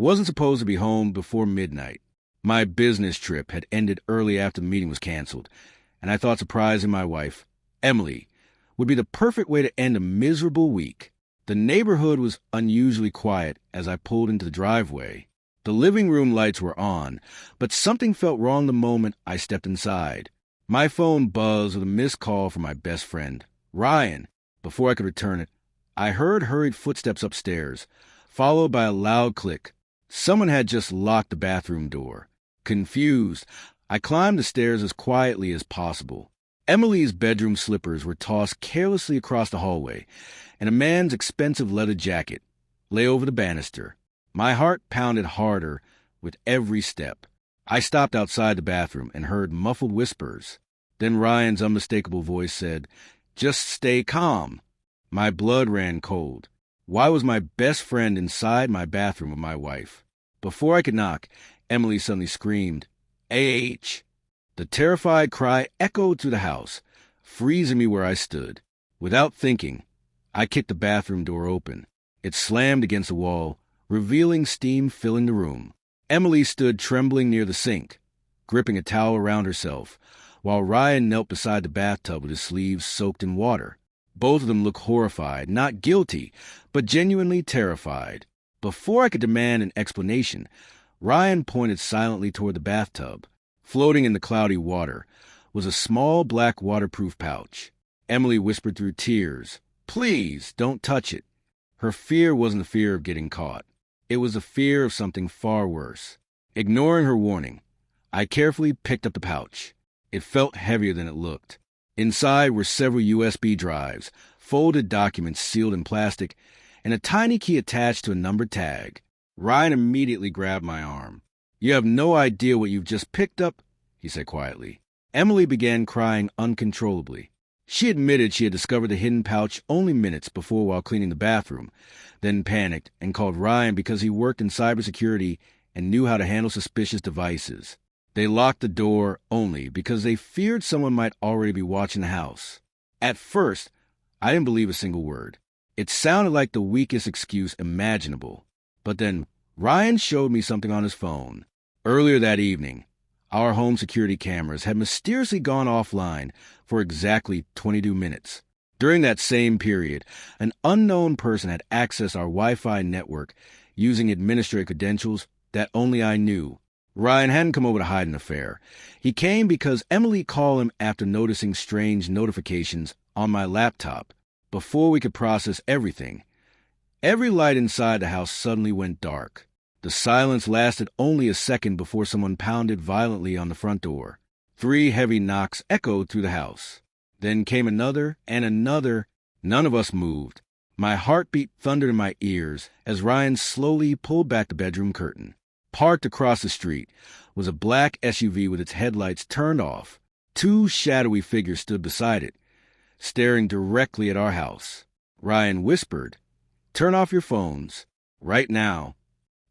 Wasn't supposed to be home before midnight. My business trip had ended early after the meeting was canceled, and I thought surprising my wife, Emily, would be the perfect way to end a miserable week. The neighborhood was unusually quiet as I pulled into the driveway. The living room lights were on, but something felt wrong the moment I stepped inside. My phone buzzed with a missed call from my best friend, Ryan. Before I could return it, I heard hurried footsteps upstairs, followed by a loud click. Someone had just locked the bathroom door. Confused, I climbed the stairs as quietly as possible. Emily's bedroom slippers were tossed carelessly across the hallway, and a man's expensive leather jacket lay over the banister. My heart pounded harder with every step. I stopped outside the bathroom and heard muffled whispers. Then Ryan's unmistakable voice said, "Just stay calm." My blood ran cold. Why was my best friend inside my bathroom with my wife? Before I could knock, Emily suddenly screamed, "AH!" The terrified cry echoed through the house, freezing me where I stood. Without thinking, I kicked the bathroom door open. It slammed against the wall, revealing steam filling the room. Emily stood trembling near the sink, gripping a towel around herself, while Ryan knelt beside the bathtub with his sleeves soaked in water. Both of them looked horrified, not guilty, but genuinely terrified. Before I could demand an explanation, Ryan pointed silently toward the bathtub. Floating in the cloudy water was a small black waterproof pouch. Emily whispered through tears, "Please, don't touch it." Her fear wasn't the fear of getting caught. It was the fear of something far worse. Ignoring her warning, I carefully picked up the pouch. It felt heavier than it looked. Inside were several USB drives, folded documents sealed in plastic, and a tiny key attached to a numbered tag. Ryan immediately grabbed my arm. "You have no idea what you've just picked up," he said quietly. Emily began crying uncontrollably. She admitted she had discovered the hidden pouch only minutes before while cleaning the bathroom, then panicked and called Ryan because he worked in cybersecurity and knew how to handle suspicious devices. They locked the door only because they feared someone might already be watching the house. At first, I didn't believe a single word. It sounded like the weakest excuse imaginable. But then Ryan showed me something on his phone. Earlier that evening, our home security cameras had mysteriously gone offline for exactly 22 minutes. During that same period, an unknown person had accessed our Wi-Fi network using administrative credentials that only I knew. Ryan hadn't come over to hide an affair. He came because Emily called him after noticing strange notifications on my laptop. Before we could process everything, every light inside the house suddenly went dark. The silence lasted only a second before someone pounded violently on the front door. 3 heavy knocks echoed through the house. Then came another and another. None of us moved. My heartbeat thundered in my ears as Ryan slowly pulled back the bedroom curtain. Parked across the street was a black SUV with its headlights turned off. 2 shadowy figures stood beside it, staring directly at our house. Ryan whispered, "Turn off your phones, right now."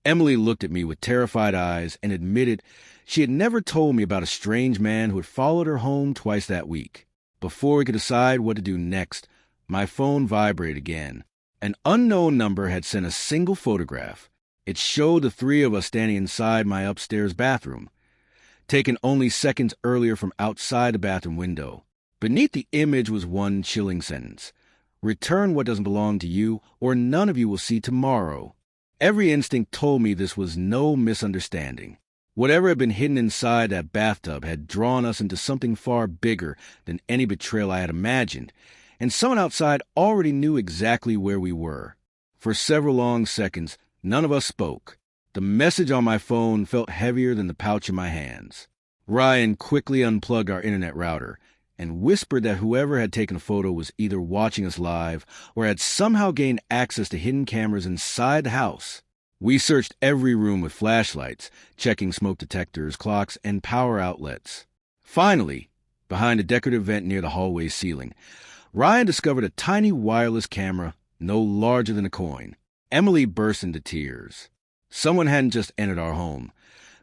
Emily looked at me with terrified eyes and admitted she had never told me about a strange man who had followed her home twice that week. Before we could decide what to do next, my phone vibrated again. An unknown number had sent a single photograph. It showed the 3 of us standing inside my upstairs bathroom, taken only seconds earlier from outside the bathroom window. Beneath the image was one chilling sentence: "Return what doesn't belong to you, or none of you will see tomorrow." Every instinct told me this was no misunderstanding. Whatever had been hidden inside that bathtub had drawn us into something far bigger than any betrayal I had imagined, and someone outside already knew exactly where we were. For several long seconds, none of us spoke. The message on my phone felt heavier than the pouch in my hands. Ryan quickly unplugged our internet router and whispered that whoever had taken a photo was either watching us live or had somehow gained access to hidden cameras inside the house. We searched every room with flashlights, checking smoke detectors, clocks, and power outlets. Finally, behind a decorative vent near the hallway ceiling, Ryan discovered a tiny wireless camera no larger than a coin. Emily burst into tears. Someone hadn't just entered our home.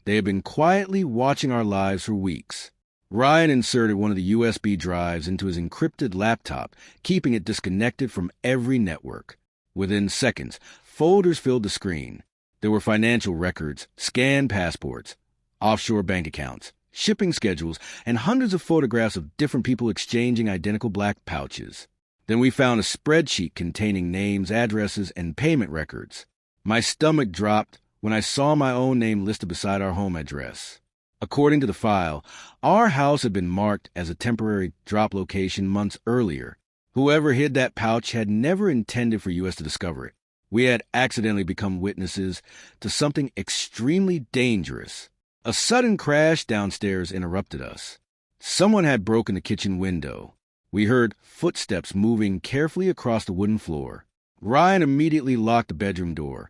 They had been quietly watching our lives for weeks. Ryan inserted one of the USB drives into his encrypted laptop, keeping it disconnected from every network. Within seconds, folders filled the screen. There were financial records, scanned passports, offshore bank accounts, shipping schedules, and hundreds of photographs of different people exchanging identical black pouches. Then we found a spreadsheet containing names, addresses, and payment records. My stomach dropped when I saw my own name listed beside our home address. According to the file, our house had been marked as a temporary drop location months earlier. Whoever hid that pouch had never intended for us to discover it. We had accidentally become witnesses to something extremely dangerous. A sudden crash downstairs interrupted us. Someone had broken the kitchen window. We heard footsteps moving carefully across the wooden floor. Ryan immediately locked the bedroom door,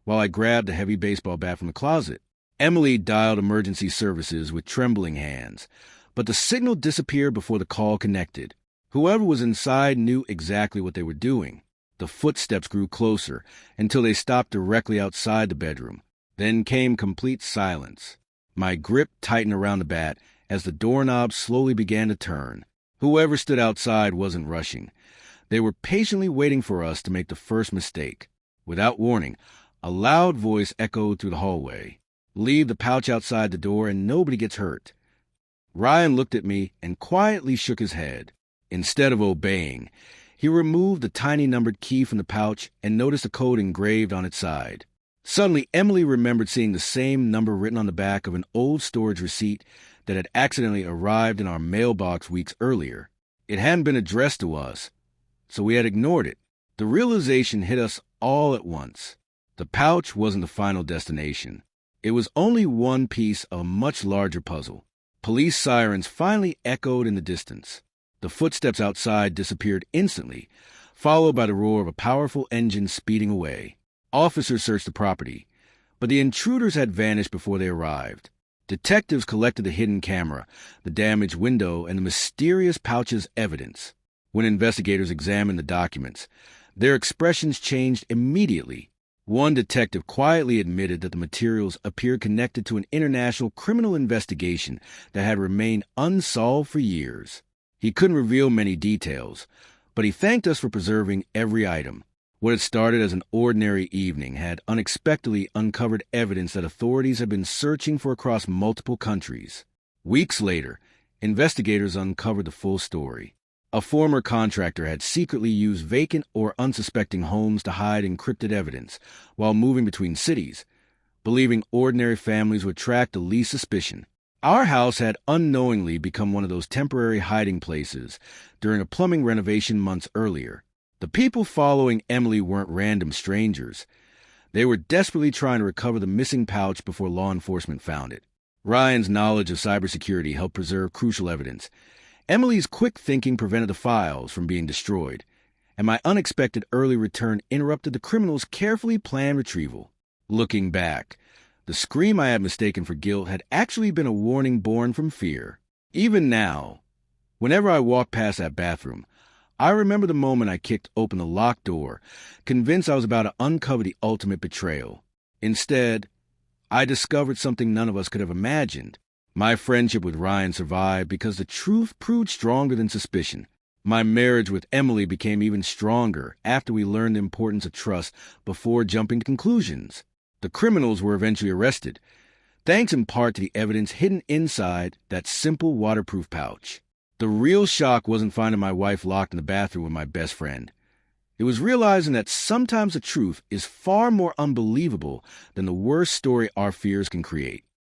while I grabbed a heavy baseball bat from the closet. Emily dialed emergency services with trembling hands, but the signal disappeared before the call connected. Whoever was inside knew exactly what they were doing. The footsteps grew closer until they stopped directly outside the bedroom. Then came complete silence. My grip tightened around the bat as the doorknob slowly began to turn. Whoever stood outside wasn't rushing. They were patiently waiting for us to make the first mistake. Without warning, a loud voice echoed through the hallway. "Leave the pouch outside the door and nobody gets hurt." Ryan looked at me and quietly shook his head. Instead of obeying, he removed the tiny numbered key from the pouch and noticed a code engraved on its side. Suddenly, Emily remembered seeing the same number written on the back of an old storage receipt that had accidentally arrived in our mailbox weeks earlier. It hadn't been addressed to us, so we had ignored it. The realization hit us all at once. The pouch wasn't the final destination. It was only one piece of a much larger puzzle. Police sirens finally echoed in the distance. The footsteps outside disappeared instantly, followed by the roar of a powerful engine speeding away. Officers searched the property, but the intruders had vanished before they arrived. Detectives collected the hidden camera, the damaged window, and the mysterious pouch's evidence. When investigators examined the documents, their expressions changed immediately. One detective quietly admitted that the materials appeared connected to an international criminal investigation that had remained unsolved for years. He couldn't reveal many details, but he thanked us for preserving every item. What had started as an ordinary evening had unexpectedly uncovered evidence that authorities had been searching for across multiple countries. Weeks later, investigators uncovered the full story. A former contractor had secretly used vacant or unsuspecting homes to hide encrypted evidence while moving between cities, believing ordinary families would attract the least suspicion. Our house had unknowingly become one of those temporary hiding places during a plumbing renovation months earlier. The people following Emily weren't random strangers. They were desperately trying to recover the missing pouch before law enforcement found it. Ryan's knowledge of cybersecurity helped preserve crucial evidence. Emily's quick thinking prevented the files from being destroyed, and my unexpected early return interrupted the criminals' carefully planned retrieval. Looking back, the scream I had mistaken for guilt had actually been a warning born from fear. Even now, whenever I walk past that bathroom, I remember the moment I kicked open the locked door, convinced I was about to uncover the ultimate betrayal. Instead, I discovered something none of us could have imagined. My friendship with Ryan survived because the truth proved stronger than suspicion. My marriage with Emily became even stronger after we learned the importance of trust before jumping to conclusions. The criminals were eventually arrested, thanks in part to the evidence hidden inside that simple waterproof pouch. The real shock wasn't finding my wife locked in the bathroom with my best friend. It was realizing that sometimes the truth is far more unbelievable than the worst story our fears can create.